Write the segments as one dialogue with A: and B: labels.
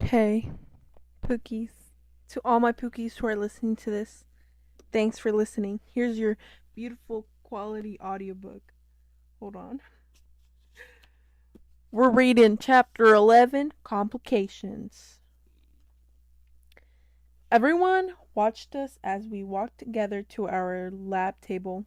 A: Hey, Pookies. To all my Pookies who are listening to this, thanks for listening. Here's your beautiful quality audiobook. Hold on. We're reading chapter 11, Complications. Everyone watched us as we walked together to our lab table.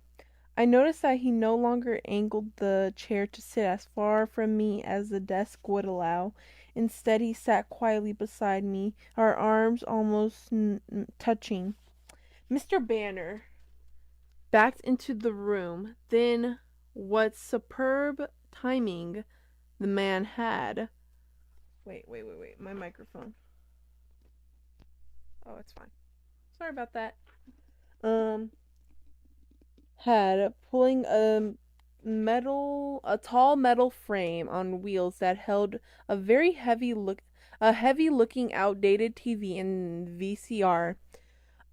A: I noticed that he no longer angled the chair to sit as far from me as the desk would allow. Instead, he sat quietly beside me, our arms almost touching. Mr. Banner backed into the room. Then, what superb timing the man had. Wait. My microphone. Oh, it's fine. Sorry about that. Had pulling a tall metal frame on wheels that held a very heavy looking outdated TV and VCR.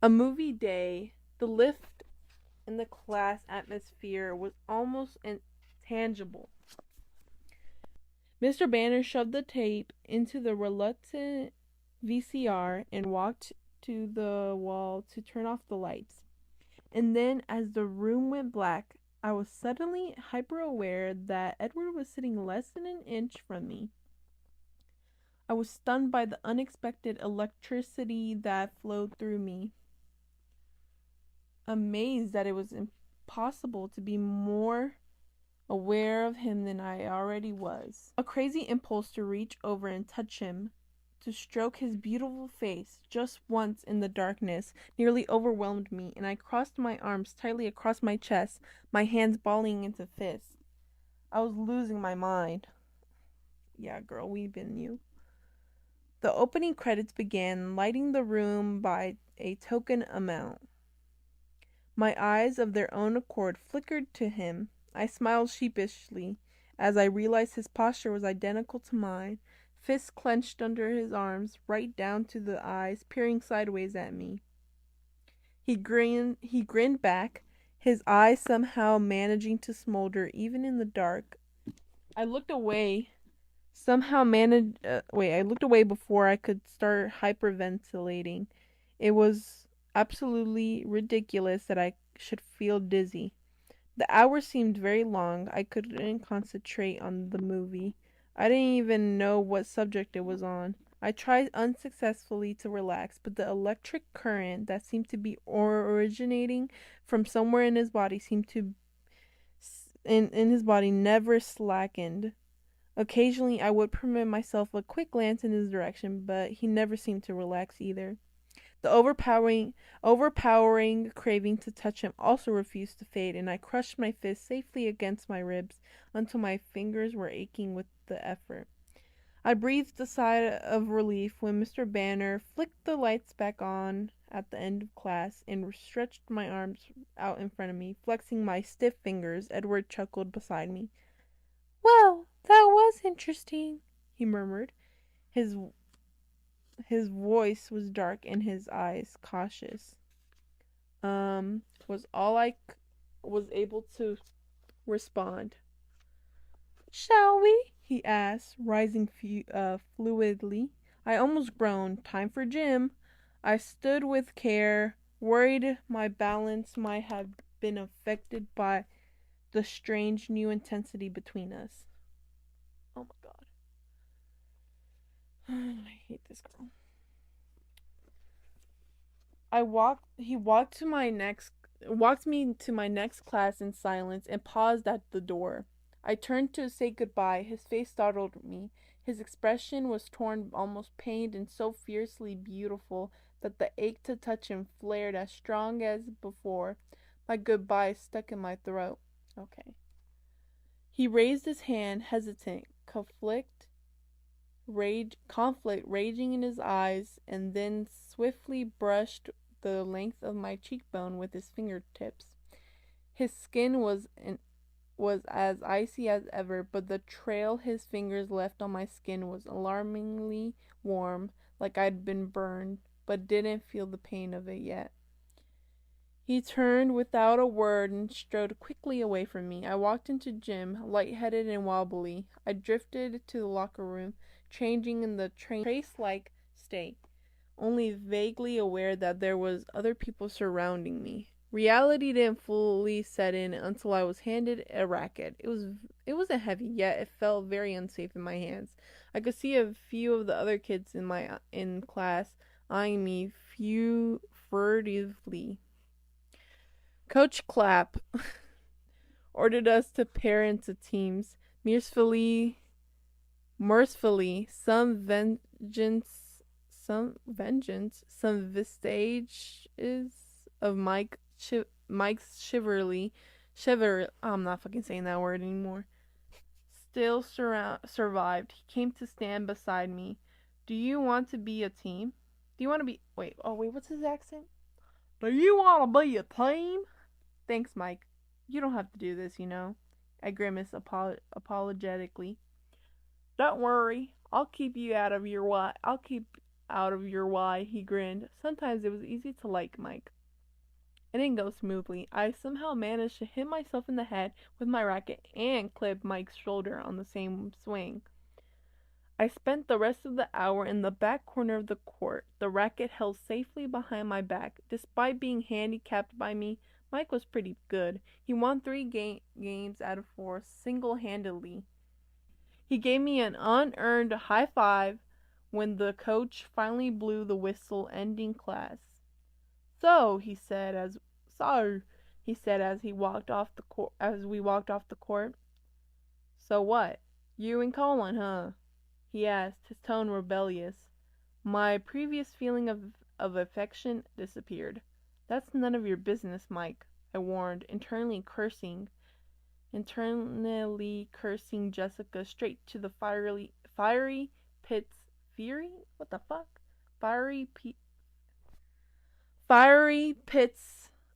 A: A movie day. The lift in the class atmosphere was almost intangible. Mr. Banner shoved the tape into the reluctant VCR and walked to the wall to turn off the lights. And then, as the room went black, I was suddenly hyper aware that Edward was sitting less than an inch from me. I was stunned by the unexpected electricity that flowed through me, amazed that it was impossible to be more aware of him than I already was. A crazy impulse to reach over and touch him, to stroke his beautiful face just once in the darkness, nearly overwhelmed me, and I crossed my arms tightly across my chest, my hands balling into fists. I was losing my mind. Yeah, girl, we've been you. The opening credits began, lighting the room by a token amount. My eyes, of their own accord, flickered to him. I smiled sheepishly as I realized his posture was identical to mine, fists clenched under his arms, right down to the eyes, peering sideways at me. He grinned back, his eyes somehow managing to smolder even in the dark. I looked away. I looked away before I could start hyperventilating. It was absolutely ridiculous that I should feel dizzy. The hours seemed very long. I couldn't concentrate on the movie. I didn't even know what subject it was on. I tried unsuccessfully to relax, but the electric current that seemed to be originating from somewhere in his body in his body never slackened. Occasionally I would permit myself a quick glance in his direction, but he never seemed to relax either. The overpowering craving to touch him also refused to fade, and I crushed my fist safely against my ribs until my fingers were aching with the effort. I breathed a sigh of relief when Mr. Banner flicked the lights back on at the end of class and stretched my arms out in front of me, flexing my stiff fingers. Edward chuckled beside me. "Well, that was interesting," he murmured. His voice was dark and his eyes cautious. Was all I was able to respond. "Shall we?" he asked, rising fluidly. I almost groaned. Time for gym. I stood with care, worried my balance might have been affected by the strange new intensity between us. Oh my god. I hate this girl. He walked me to my next class in silence and paused at the door. I turned to say goodbye. His face startled me. His expression was torn, almost pained, and so fiercely beautiful that the ache to touch him flared as strong as before. My goodbye stuck in my throat. Okay. He raised his hand, hesitant, conflict raging in his eyes, and then swiftly brushed the length of my cheekbone with his fingertips. His skin was as icy as ever, but the trail his fingers left on my skin was alarmingly warm, like I'd been burned, but didn't feel the pain of it yet. He turned without a word and strode quickly away from me. I walked into gym, lightheaded and wobbly. I drifted to the locker room, changing in the trace-like stay, only vaguely aware that there was other people surrounding me. Reality didn't fully set in until I was handed a racket. It wasn't heavy, yet it felt very unsafe in my hands. I could see a few of the other kids in class eyeing me furtively. Coach Clapp ordered us to pair into teams. Mercifully, some vestiges of Mike's I'm not fucking saying that word anymore. Still survived. He came to stand beside me. Do you want to be a team? Do you want to be? Wait, what's his accent? Do you want to be a team? Thanks, Mike. You don't have to do this, you know. I grimaced apologetically. Don't worry. I'll keep out of your way, he grinned. Sometimes it was easy to like Mike. It didn't go smoothly. I somehow managed to hit myself in the head with my racket and clip Mike's shoulder on the same swing. I spent the rest of the hour in the back corner of the court, the racket held safely behind my back. Despite being handicapped by me, Mike was pretty good. He won 3 games out of 4 single-handedly. He gave me an unearned high five when the coach finally blew the whistle ending class. So, he said as we walked off the court. So what? You and Colin, huh? He asked, his tone rebellious. My previous feeling of affection disappeared. That's none of your business, Mike, I warned, internally cursing Jessica straight to the fiery pits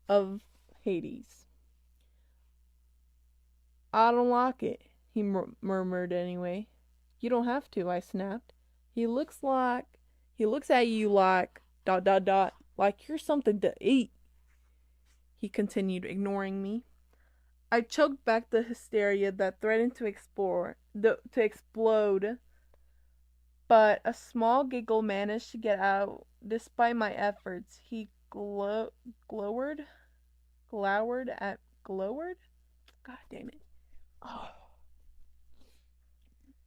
A: of Hades. I don't like it, he murmured anyway. You don't have to, I snapped. He looks at you like ... like you're something to eat, he continued, ignoring me. I choked back the hysteria that threatened to explode, but a small giggle managed to get out despite my efforts. He glowered? God damn it. Oh.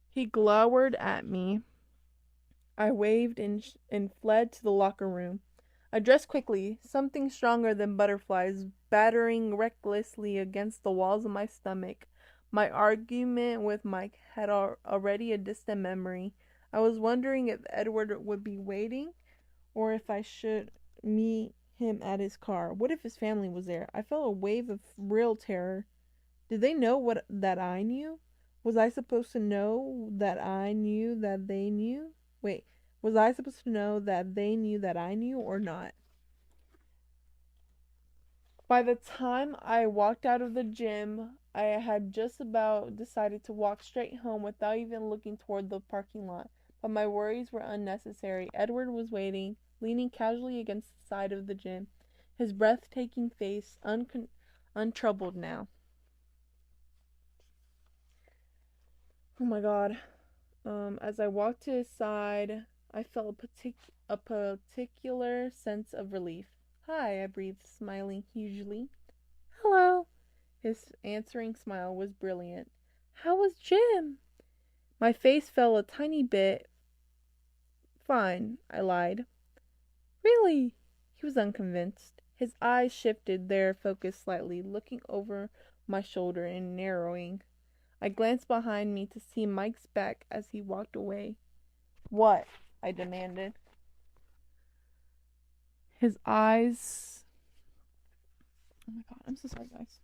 A: He glowered at me. I waved and fled to the locker room. I dressed quickly, something stronger than butterflies battering recklessly against the walls of my stomach. My argument with Mike had already a distant memory. I was wondering if Edward would be waiting, or if I should meet him at his car. What if his family was there? I felt a wave of real terror. Did they know that I knew? Was I supposed to know that I knew that they knew? Wait, was I supposed to know that they knew that I knew or not? By the time I walked out of the gym, I had just about decided to walk straight home without even looking toward the parking lot. But my worries were unnecessary. Edward was waiting, leaning casually against the side of the gym, his breathtaking face untroubled now. Oh my god. As I walked to his side, I felt a particular sense of relief. Hi, I breathed, smiling hugely. Hello. His answering smile was brilliant. How was gym? My face fell a tiny bit. Fine, I lied. Really? He was unconvinced. His eyes shifted their focus slightly, looking over my shoulder and narrowing. I glanced behind me to see Mike's back as he walked away. What? I demanded. His eyes... Oh my god, I'm so sorry, guys.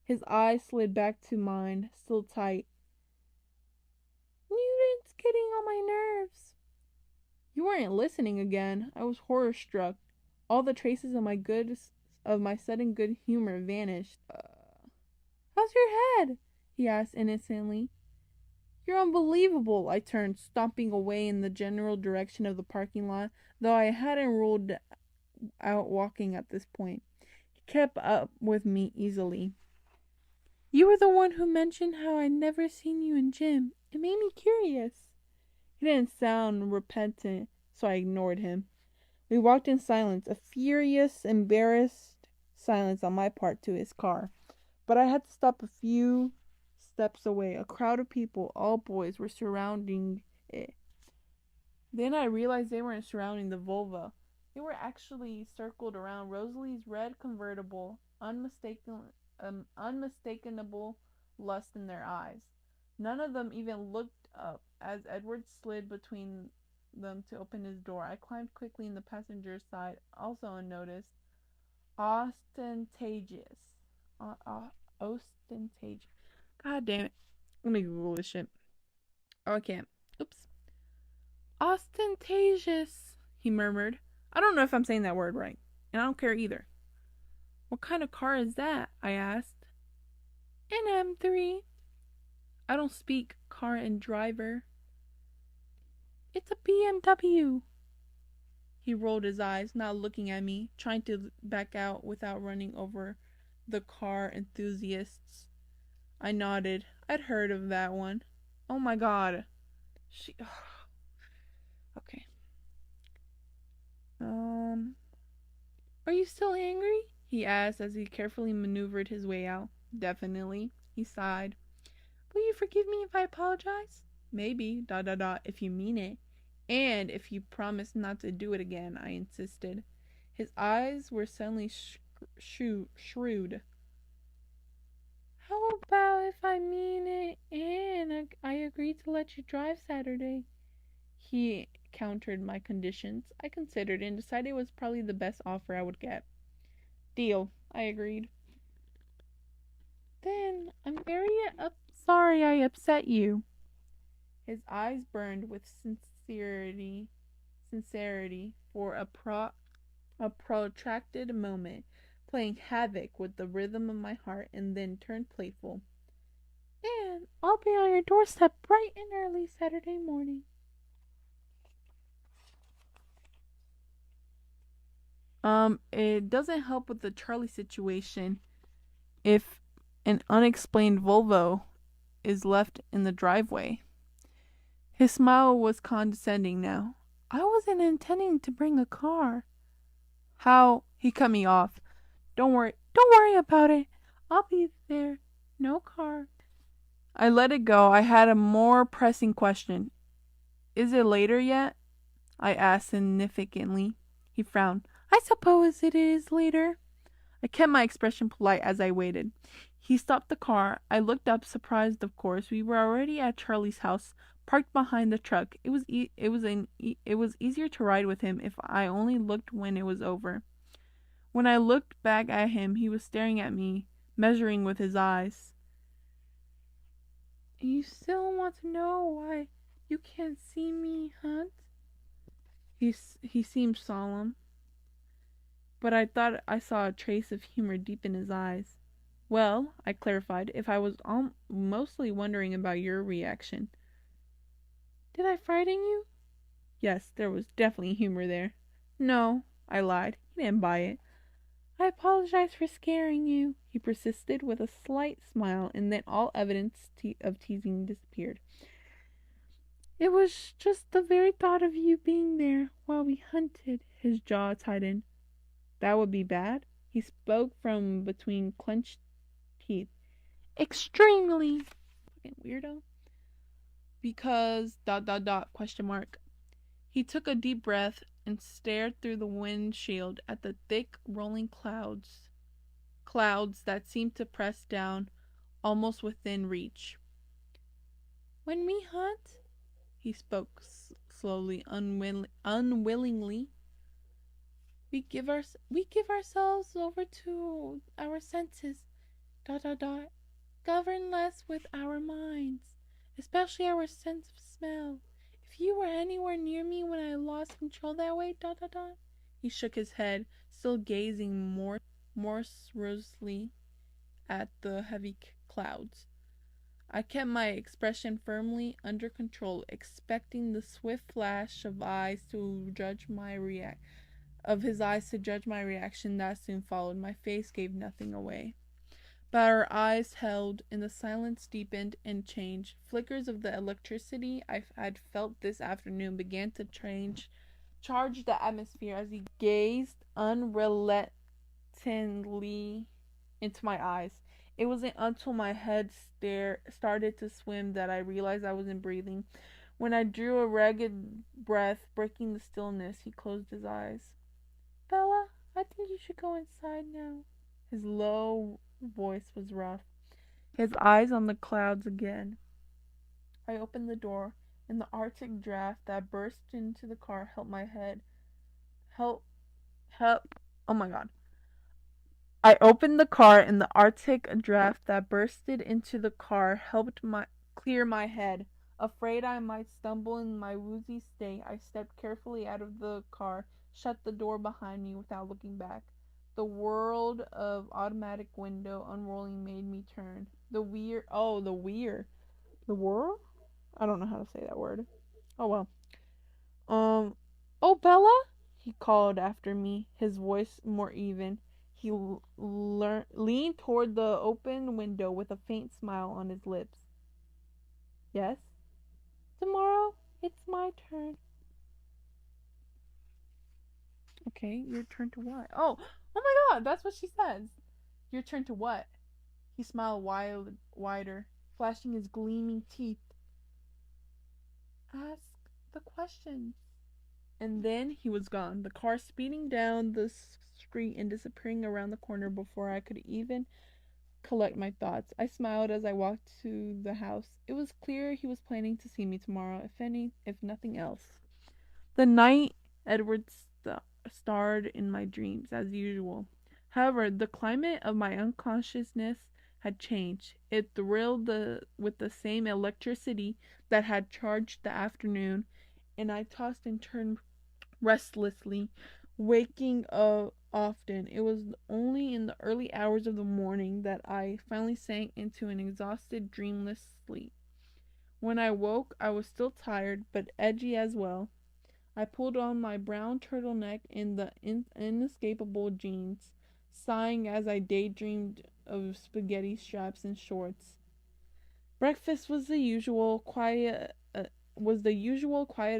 A: His eyes slid back to mine, still tight. Newton's getting on my nerves. You weren't listening again. I was horror-struck. All the traces of my sudden good humor vanished. How's your head? He asked innocently. You're unbelievable. I turned, stomping away in the general direction of the parking lot, though I hadn't ruled out walking at this point. He kept up with me easily. You were the one who mentioned how I'd never seen you in gym. It made me curious. He didn't sound repentant, so I ignored him. We walked in silence, a furious, embarrassed silence on my part, to his car. But I had to stop a few steps away. A crowd of people, all boys, were surrounding it. Then I realized they weren't surrounding the Volvo. They were actually circled around Rosalie's red convertible, unmistakable lust in their eyes. None of them even looked up as Edward slid between them to open his door. I climbed quickly in the passenger side, also unnoticed. Ostentatious. Ostentatious. God damn it. Let me Google this shit. Oh, I can't. Oops. Ostentatious, he murmured. I don't know if I'm saying that word right, and I don't care either. What kind of car is that? I asked. An M3. I don't speak car and driver. It's a BMW. He rolled his eyes, not looking at me, trying to back out without running over the car enthusiasts. I nodded. I'd heard of that one. Oh my god. Okay. Are you still angry? He asked as he carefully maneuvered his way out. Definitely. He sighed. Will you forgive me if I apologize? Maybe, if you mean it. And if you promise not to do it again, I insisted. His eyes were suddenly shrewd. How about if I mean it and I agree to let you drive Saturday? He countered my conditions. I considered and decided it was probably the best offer I would get. Deal, I agreed. Then I'm very sorry I upset you. His eyes burned with sincerity for a protracted moment, playing havoc with the rhythm of my heart, and then turned playful. And I'll be on your doorstep bright and early Saturday morning. It doesn't help with the Charlie situation if an unexplained Volvo is left in the driveway. His smile was condescending now. I wasn't intending to bring a car. How? He cut me off. Don't worry about it. I'll be there. No car. I let it go. I had a more pressing question. Is it later yet? I asked significantly. He frowned. I suppose it is later. I kept my expression polite as I waited. He stopped the car. I looked up, surprised, of course. We were already at Charlie's house, parked behind the truck. It was easier to ride with him if I only looked when it was over. When I looked back at him, he was staring at me, measuring with his eyes. You still want to know why you can't see me hunt? He seemed solemn, but I thought I saw a trace of humor deep in his eyes. Well, I clarified, if I was mostly wondering about your reaction. Did I frighten you? Yes, there was definitely humor there. No, I lied. He didn't buy it. I apologize for scaring you, he persisted with a slight smile, and then all evidence of teasing disappeared. It was just the very thought of you being there while we hunted. His jaw tightened. That would be bad? He spoke from between clenched teeth. Extremely. Fucking weirdo. Because ... question mark. He took a deep breath and stared through the windshield at the thick rolling clouds that seemed to press down almost within reach. When we hunt, he spoke slowly, unwillingly, we give ourselves over to our senses, ... govern less with our minds, especially our sense of smell. If you were anywhere near me when I lost control that way, ... He shook his head, still gazing more morosely at the heavy clouds. I kept my expression firmly under control, expecting the swift flash of his eyes to judge my reaction that soon followed. My face gave nothing away. But our eyes held, and the silence deepened and changed. Flickers of the electricity I had felt this afternoon began to charge the atmosphere as he gazed unrelentingly into my eyes. It wasn't until my head started to swim that I realized I wasn't breathing. When I drew a ragged breath, breaking the stillness, he closed his eyes. Bella, I think you should go inside now. His low voice was rough, his eyes on the clouds again. I opened the door, and the Arctic draft that burst into the car helped my head. Help. Oh my god. I opened the car, and the Arctic draft that bursted into the car helped clear my head. Afraid I might stumble in my woozy state, I stepped carefully out of the car, shut the door behind me without looking back. The world of automatic window unrolling made me turn. The world? I don't know how to say that word. Oh well. Oh Bella? He called after me, his voice more even. He leaned toward the open window with a faint smile on his lips. Yes? Tomorrow, it's my turn. Okay, your turn to what? Oh my god, that's what she says. Your turn to what? He smiled wider, flashing his gleaming teeth. Ask the question. And then he was gone, the car speeding down the street and disappearing around the corner before I could even collect my thoughts. I smiled as I walked to the house. It was clear he was planning to see me tomorrow, if nothing else. The night Edward starred in my dreams, as usual. However, the climate of my unconsciousness had changed. It thrilled with the same electricity that had charged the afternoon, and I tossed and turned restlessly, waking up often. It was only in the early hours of the morning that I finally sank into an exhausted, dreamless sleep. When I woke, I was still tired, but edgy as well. I pulled on my brown turtleneck and the inescapable jeans, sighing as I daydreamed of spaghetti straps and shorts. Breakfast was the usual quiet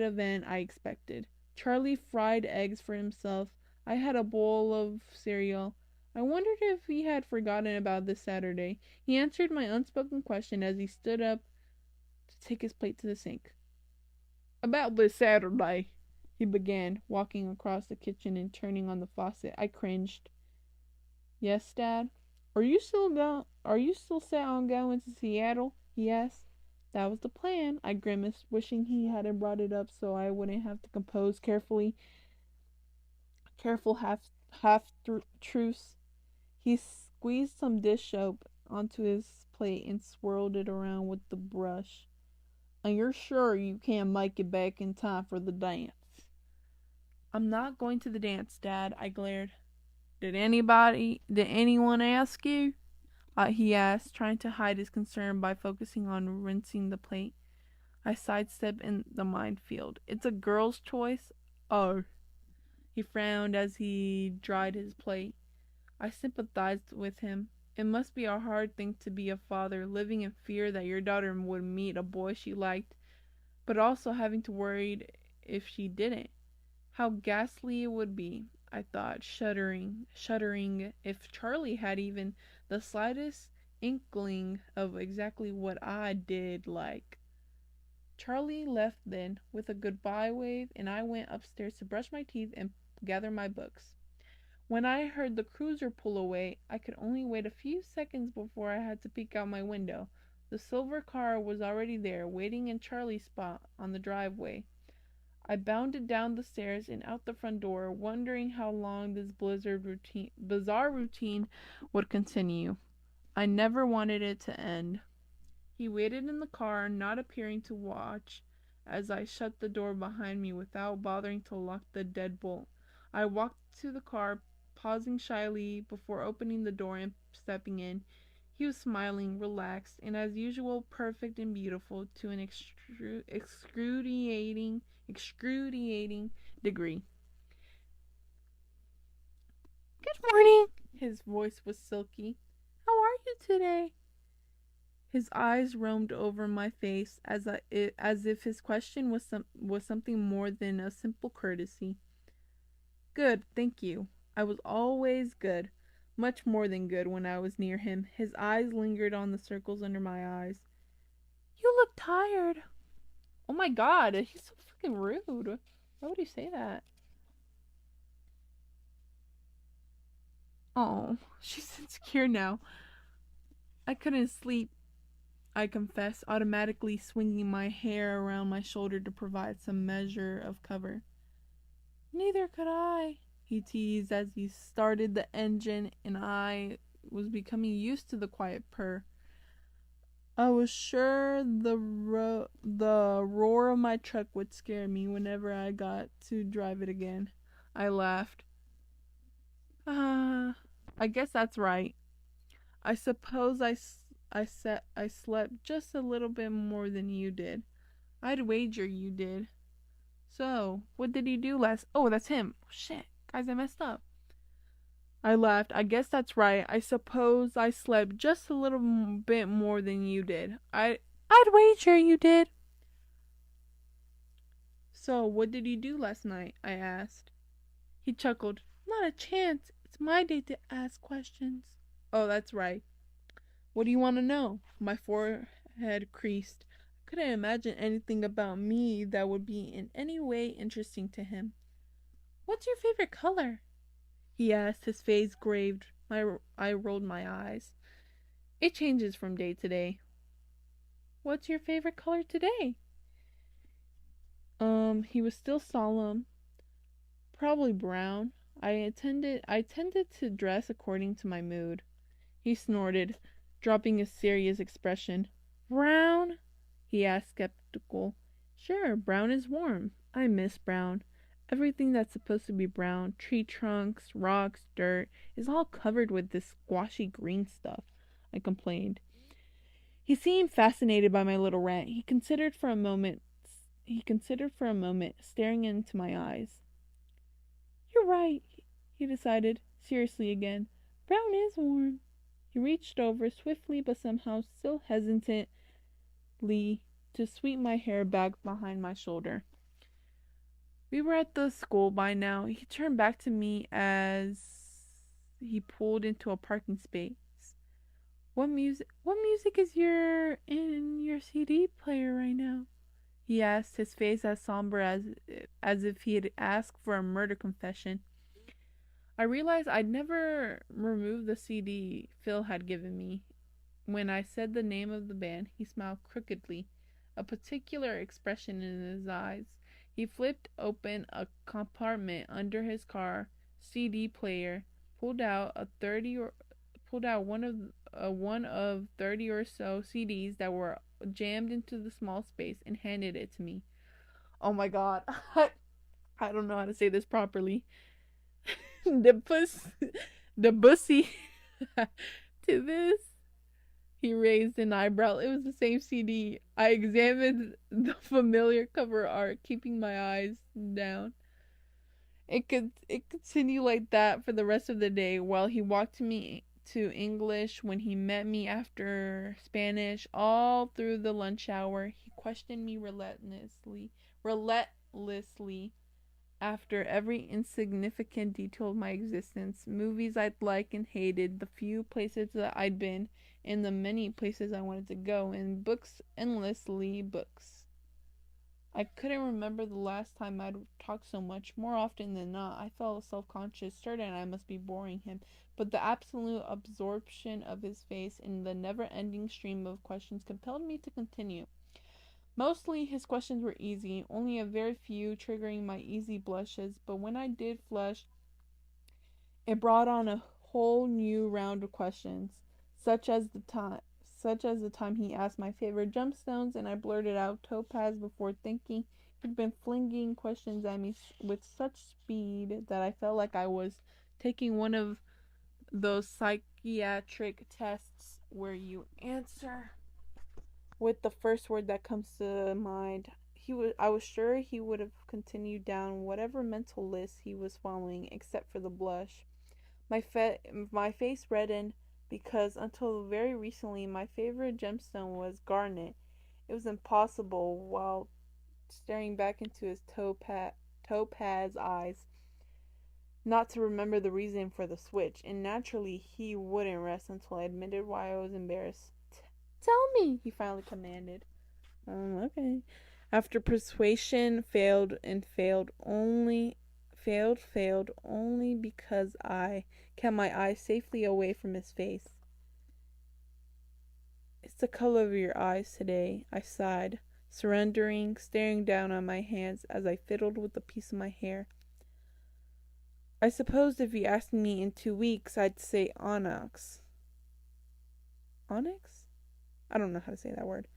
A: event I expected. Charlie fried eggs for himself. I had a bowl of cereal. I wondered if he had forgotten about this Saturday. He answered my unspoken question as he stood up to take his plate to the sink. About this Saturday, he began, walking across the kitchen and turning on the faucet. I cringed. Yes, Dad? Are you still set on going to Seattle? He asked. That was the plan, I grimaced, wishing he hadn't brought it up so I wouldn't have to compose careful half truths. He squeezed some dish soap onto his plate and swirled it around with the brush. And you're sure you can't make it back in time for the dance? I'm not going to the dance, Dad, I glared. Did anyone ask you? He asked, trying to hide his concern by focusing on rinsing the plate. I sidestepped in the minefield. It's a girl's choice? Oh. He frowned as he dried his plate. I sympathized with him. It must be a hard thing to be a father, living in fear that your daughter would meet a boy she liked, but also having to worry if she didn't. How ghastly it would be, I thought, shuddering if Charlie had even the slightest inkling of exactly what I did like. Charlie left then, with a goodbye wave, and I went upstairs to brush my teeth and gather my books. When I heard the cruiser pull away, I could only wait a few seconds before I had to peek out my window. The silver car was already there, waiting in Charlie's spot on the driveway. I bounded down the stairs and out the front door, wondering how long this bizarre routine would continue. I never wanted it to end. He waited in the car, not appearing to watch, as I shut the door behind me without bothering to lock the deadbolt. I walked to the car, pausing shyly before opening the door and stepping in. He was smiling, relaxed, and as usual, perfect and beautiful to an excruciating degree. Good morning. His voice was silky. How are you today?" His eyes roamed over my face as if his question was something more than a simple courtesy. "Good, thank you. I was always good. Much more than good when I was near him." His eyes lingered on the circles under my eyes. "You look tired." Oh my god, he's so fucking rude. Why would he say that? Oh, she's insecure now. I couldn't sleep, I confess, automatically swinging my hair around my shoulder to provide some measure of cover. "Neither could I," he teased as he started the engine, and I was becoming used to the quiet purr. I was sure the roar of my truck would scare me whenever I got to drive it again. I laughed. I guess that's right. I suppose I slept just a little bit more than you did. I'd wager you did. So, what did you do last? Oh, that's him. Shit, guys, I messed up. I laughed. I guess that's right. I suppose I slept just a little bit more than you did. I'd wager you did. So, what did you do last night? I asked. He chuckled. Not a chance. It's my day to ask questions. Oh, that's right. What do you want to know? My forehead creased. I couldn't imagine anything about me that would be in any way interesting to him. What's your favorite color? He asked, his face graved. I rolled my eyes. It changes from day to day. What's your favorite color today? He was still solemn. Probably brown. I tended to dress according to my mood. He snorted, dropping a serious expression. Brown? He asked, skeptical. Sure, brown is warm. I miss brown. Everything that's supposed to be brown, tree trunks, rocks, dirt, is all covered with this squashy green stuff, I complained. He seemed fascinated by my little rant. He considered for a moment, staring into my eyes. You're right, he decided, seriously again. Brown is warm. He reached over swiftly but somehow still hesitantly to sweep my hair back behind my shoulder. We were at the school by now. He turned back to me as he pulled into a parking space. What music is in your CD player right now? He asked, his face as somber as if he had asked for a murder confession. I realized I'd never removed the CD Phil had given me. When I said the name of the band, he smiled crookedly, a particular expression in his eyes. He flipped open a compartment under his car CD player, pulled out one of 30 or so CDs that were jammed into the small space and handed it to me. Oh my god. I don't know how to say this properly. The bussy to this. He raised an eyebrow. It was the same CD. I examined the familiar cover art, keeping my eyes down. It continued like that for the rest of the day while he walked me to English, when he met me after Spanish, all through the lunch hour. He questioned me relentlessly after every insignificant detail of my existence, movies I'd liked and hated, the few places that I'd been, and the many places I wanted to go, and books, endlessly books. I couldn't remember the last time I'd talked so much. More often than not, I felt self-conscious, certain I must be boring him, but the absolute absorption of his face and the never-ending stream of questions compelled me to continue. Mostly his questions were easy, only a very few triggering my easy blushes, but when I did flush, it brought on a whole new round of questions, such as the time he asked my favorite gemstones and I blurted out topaz before thinking. He'd been flinging questions at me with such speed that I felt like I was taking one of those psychiatric tests where you answer with the first word that comes to mind. I was sure he would have continued down whatever mental list he was following, except for the blush. My face reddened. because until very recently my favorite gemstone was garnet. It was impossible, while staring back into his topaz eyes, not to remember the reason for the switch, and naturally he wouldn't rest until I admitted why I was embarrassed. Tell me, he finally commanded. Okay. After persuasion failed and failed only because I kept my eyes safely away from his face. It's the color of your eyes today, I sighed, surrendering, staring down on my hands as I fiddled with a piece of my hair. I suppose if you asked me in 2 weeks, I'd say onyx. Onyx? I don't know how to say that word.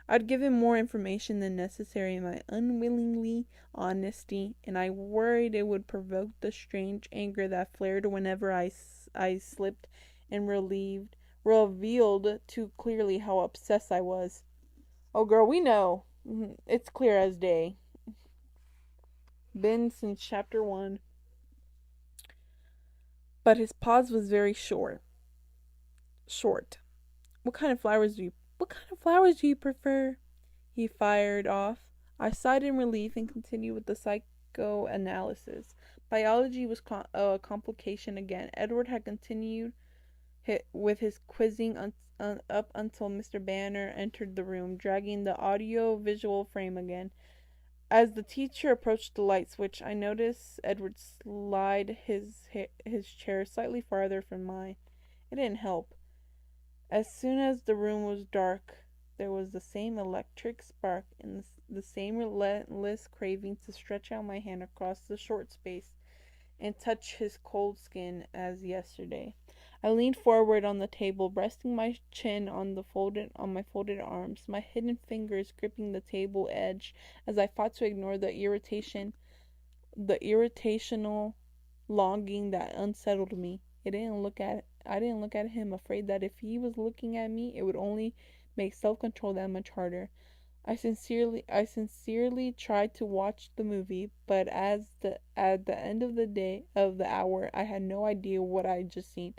A: I'd given more information than necessary in my unwillingly honesty, and I worried it would provoke the strange anger that flared whenever I slipped and revealed too clearly how obsessed I was. Oh, girl, we know. It's clear as day. Been since chapter 1. But his pause was very short. What kind of flowers do you prefer? He fired off. I sighed in relief and continued with the psychoanalysis. Biology was a complication again. Edward had continued with his quizzing up until Mr. Banner entered the room, dragging the audio-visual frame again. As the teacher approached the light switch, I noticed Edward slide his chair slightly farther from mine. It didn't help. As soon as the room was dark, there was the same electric spark and the same relentless craving to stretch out my hand across the short space and touch his cold skin as yesterday. I leaned forward on the table, resting my chin on my folded arms, my hidden fingers gripping the table edge as I fought to ignore the irritational longing that unsettled me. I didn't look at him, afraid that if he was looking at me, it would only make self-control that much harder. I sincerely tried to watch the movie, but at the end of the hour, I had no idea what I had just seen.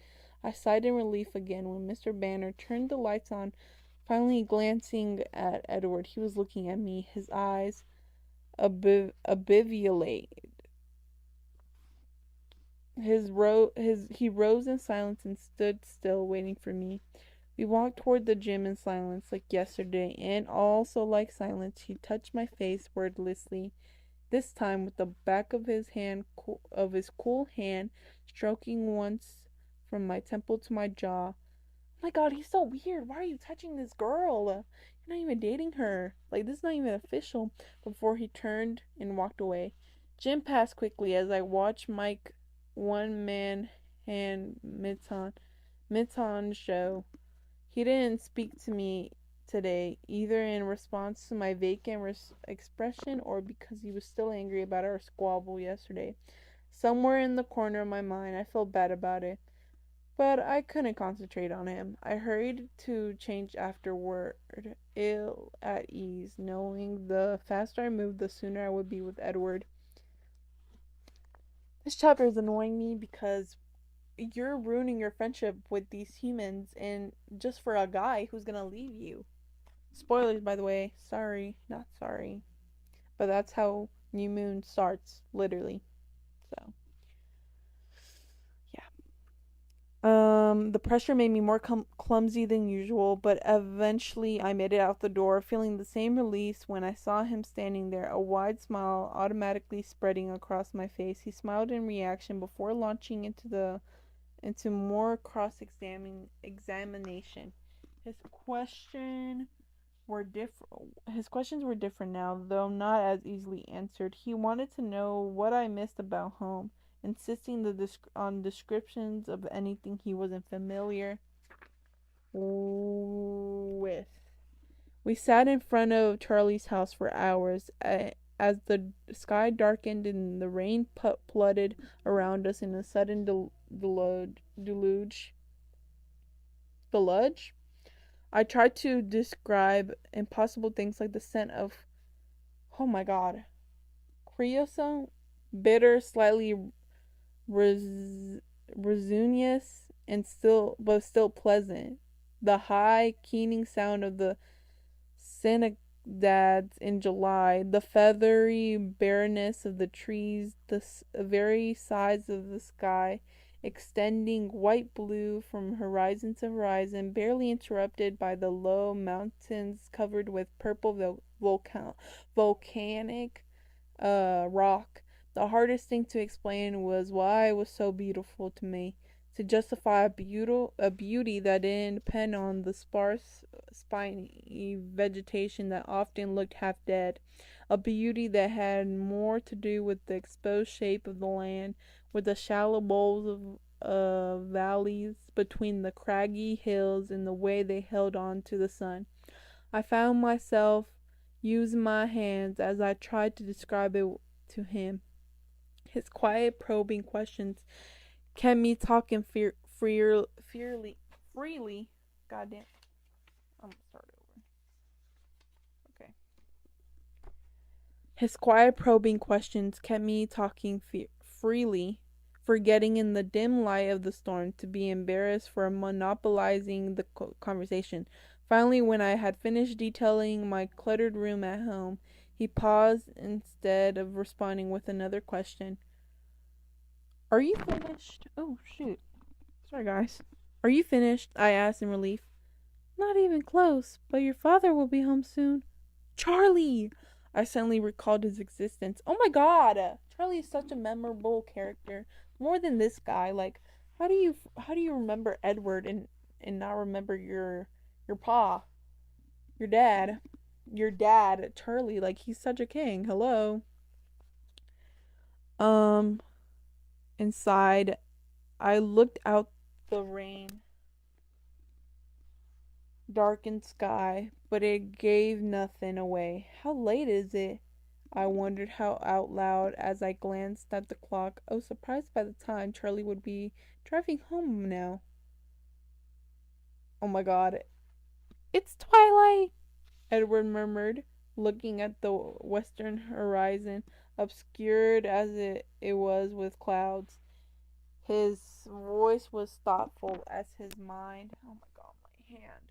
A: I sighed in relief again when Mr. Banner turned the lights on, finally glancing at Edward. He was looking at me, his eyes abivulate. He rose in silence and stood still, waiting for me. We walked toward the gym in silence, like yesterday, and also like silence, he touched my face wordlessly, this time with the back of his cool hand, stroking once from my temple to my jaw. Oh my God, he's so weird. Why are you touching this girl? You're not even dating her. Like, this is not even official. Before he turned and walked away. Gym passed quickly as I watched Mike one-man hand Miton show. He didn't speak to me today, either in response to my vacant expression or because he was still angry about our squabble yesterday. Somewhere in the corner of my mind, I felt bad about it, but I couldn't concentrate on him. I hurried to change afterward, ill at ease, knowing the faster I moved, the sooner I would be with Edward. This chapter is annoying me because you're ruining your friendship with these humans and just for a guy who's gonna leave you. Spoilers, by the way. Sorry, not sorry. But that's how New Moon starts, literally. So, yeah. The pressure made me more clumsy than usual, but eventually I made it out the door, feeling the same release when I saw him standing there, a wide smile automatically spreading across my face. He smiled in reaction before launching into more examination. His questions were different now, though not as easily answered. He wanted to know what I missed about home, insisting on descriptions of anything he wasn't familiar with. We sat in front of Charlie's house for hours. As the sky darkened and the rain flooded around us in a sudden deluge. I tried to describe impossible things like the scent of, oh my God, creosote, bitter, slightly resinous, and still pleasant. The high, keening sound of the cycads in July, the feathery bareness of the trees, the very size of the sky, extending white blue from horizon to horizon, barely interrupted by the low mountains covered with purple volcanic rock. The hardest thing to explain was why it was so beautiful to me. To justify a beauty that didn't depend on the sparse, spiny vegetation that often looked half dead. A beauty that had more to do with the exposed shape of the land, with the shallow bowls of valleys between the craggy hills and the way they held on to the sun. I found myself using my hands as I tried to describe it to him. His quiet, probing questions kept me talking freely. Goddamn. I'm gonna start over. Okay. His quiet, probing questions kept me talking freely, forgetting in the dim light of the storm to be embarrassed for monopolizing the conversation. Finally, when I had finished detailing my cluttered room at home, he paused instead of responding with another question. Are you finished? Oh, shoot. Sorry, guys. Are you finished? I asked in relief. Not even close, but your father will be home soon. Charlie! I suddenly recalled his existence. Oh my god! Charlie is such a memorable character. More than this guy. Like, how do you remember Edward and not remember your pa? Your dad. Your dad, Charlie, like he's such a king. Hello. Um Inside I looked out the rain darkened sky, but it gave nothing away. How late is it? I wondered how out loud as I glanced at the clock. I was surprised by the time Charlie would be driving home now. Oh my god. It's twilight, Edward murmured, looking at the western horizon, obscured as it was with clouds. His voice was thoughtful as his mind. Oh my god, my hand.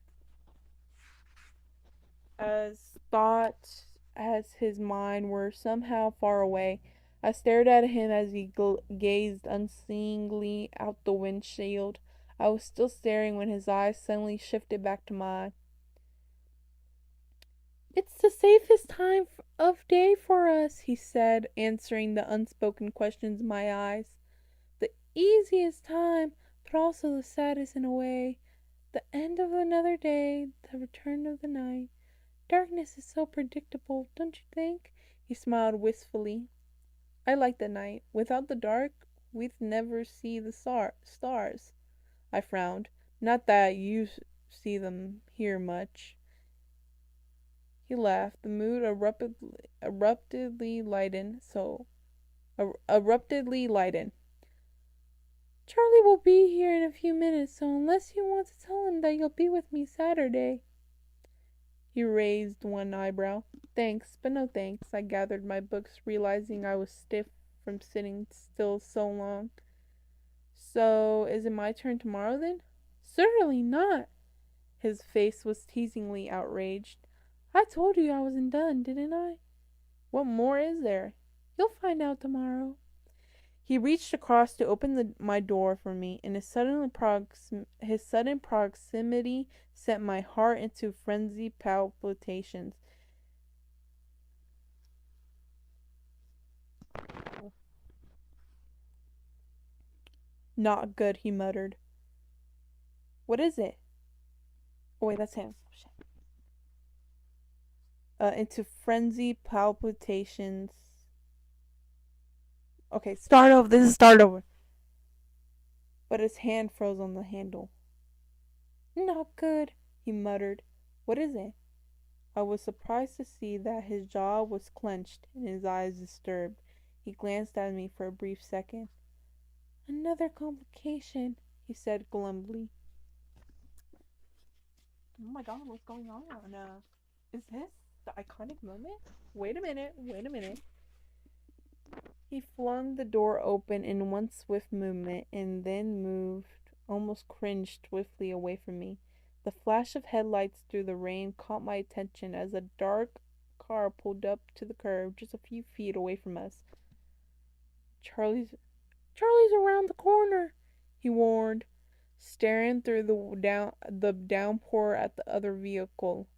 A: As thoughts as his mind were somehow far away. I stared at him as he gazed unseeingly out the windshield. I was still staring when his eyes suddenly shifted back to mine. It's the safest time of day for us, he said, answering the unspoken questions in my eyes. The easiest time, but also the saddest in a way. The end of another day, the return of the night. Darkness is so predictable, don't you think? He smiled wistfully. I like the night. Without the dark, we'd never see the stars. I frowned. Not that you see them here much. He laughed. The mood abruptly lightened. Abruptly lightened. Charlie will be here in a few minutes, so unless you want to tell him that you'll be with me Saturday. He raised one eyebrow. Thanks, but no thanks. I gathered my books, realizing I was stiff from sitting still so long. So, is it my turn tomorrow then? Certainly not. His face was teasingly outraged. I told you I wasn't done, didn't I? What more is there? You'll find out tomorrow. He reached across to open my door for me, and his sudden proximity sent my heart into frenzied palpitations. Not good, he muttered. What is it? Oh, wait, that's him. Into frenzied palpitations. Okay, start over. This is start over. But his hand froze on the handle. Not good, he muttered. What is it? I was surprised to see that his jaw was clenched and his eyes disturbed. He glanced at me for a brief second. Another complication, he said glumly. Oh my god, what's going on? Is this the iconic moment? Wait a minute. He flung the door open in one swift movement and then moved almost cringed swiftly away from me. The flash of headlights through the rain caught my attention as a dark car pulled up to the curb just a few feet away from us. Charlie's Charlie's around the corner, he warned, staring through the downpour at the other vehicle.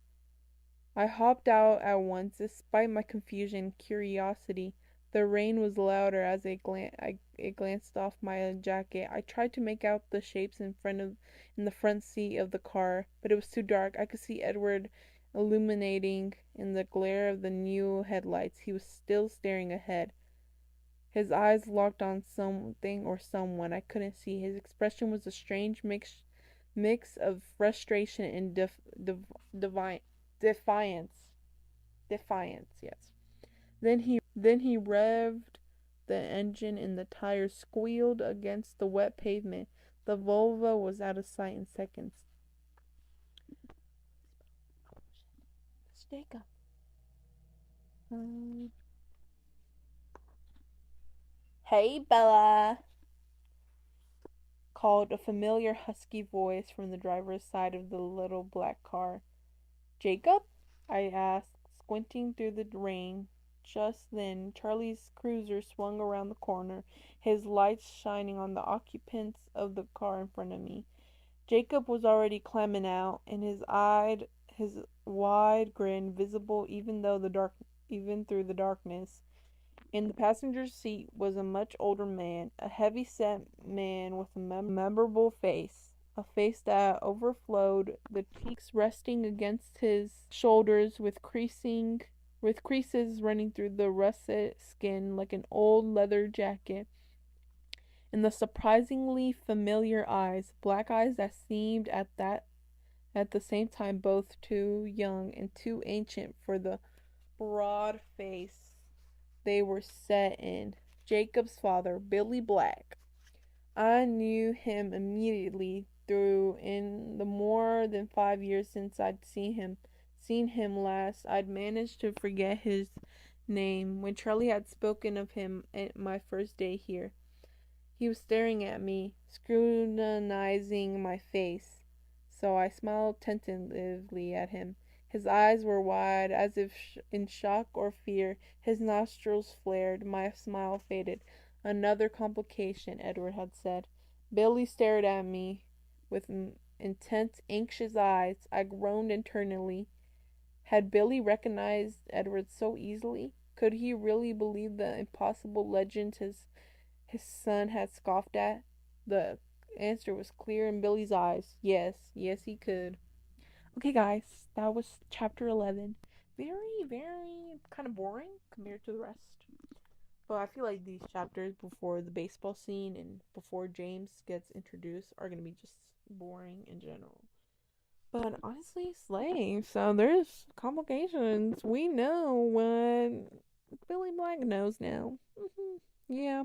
A: I hopped out at once, despite my confusion and curiosity. The rain was louder as it glanced off my jacket. I tried to make out the shapes in the front seat of the car, but it was too dark. I could see Edward illuminating in the glare of the new headlights. He was still staring ahead. His eyes locked on something or someone I couldn't see. His expression was a strange mix of frustration and defiance. Defiance, yes. Then he revved the engine and the tires squealed against the wet pavement. The Volvo was out of sight in seconds. It's Jacob. Hey, Bella, called a familiar husky voice from the driver's side of the little black car. Jacob? I asked, squinting through the rain. Just then, Charlie's cruiser swung around the corner, his lights shining on the occupants of the car in front of me. Jacob was already climbing out, and his wide grin visible even through the darkness. In the passenger seat was a much older man, a heavy-set man with a memorable face. A face that overflowed, the cheeks resting against his shoulders with creases running through the russet skin like an old leather jacket, and the surprisingly familiar eyes, black eyes that seemed at the same time both too young and too ancient for the broad face they were set in. Jacob's father, Billy Black. I knew him immediately through in the more than 5 years since I'd seen him last. I'd managed to forget his name when Charlie had spoken of him at my first day here. He was staring at me, scrutinizing my face, so I smiled tentatively at him. His eyes were wide, as if in shock or fear. His nostrils flared. My smile faded. Another complication, Edward had said. Billy stared at me with intense, anxious eyes. I groaned internally. Had Billy recognized Edward so easily? Could he really believe the impossible legends his son had scoffed at? The answer was clear in Billy's eyes. Yes, he could. Okay, guys, that was chapter 11. Very, very kind of boring compared to the rest. But I feel like these chapters before the baseball scene and before James gets introduced are going to be just boring in general. But honestly, slay. So there's complications. We know what Billy Black knows now. Yeah.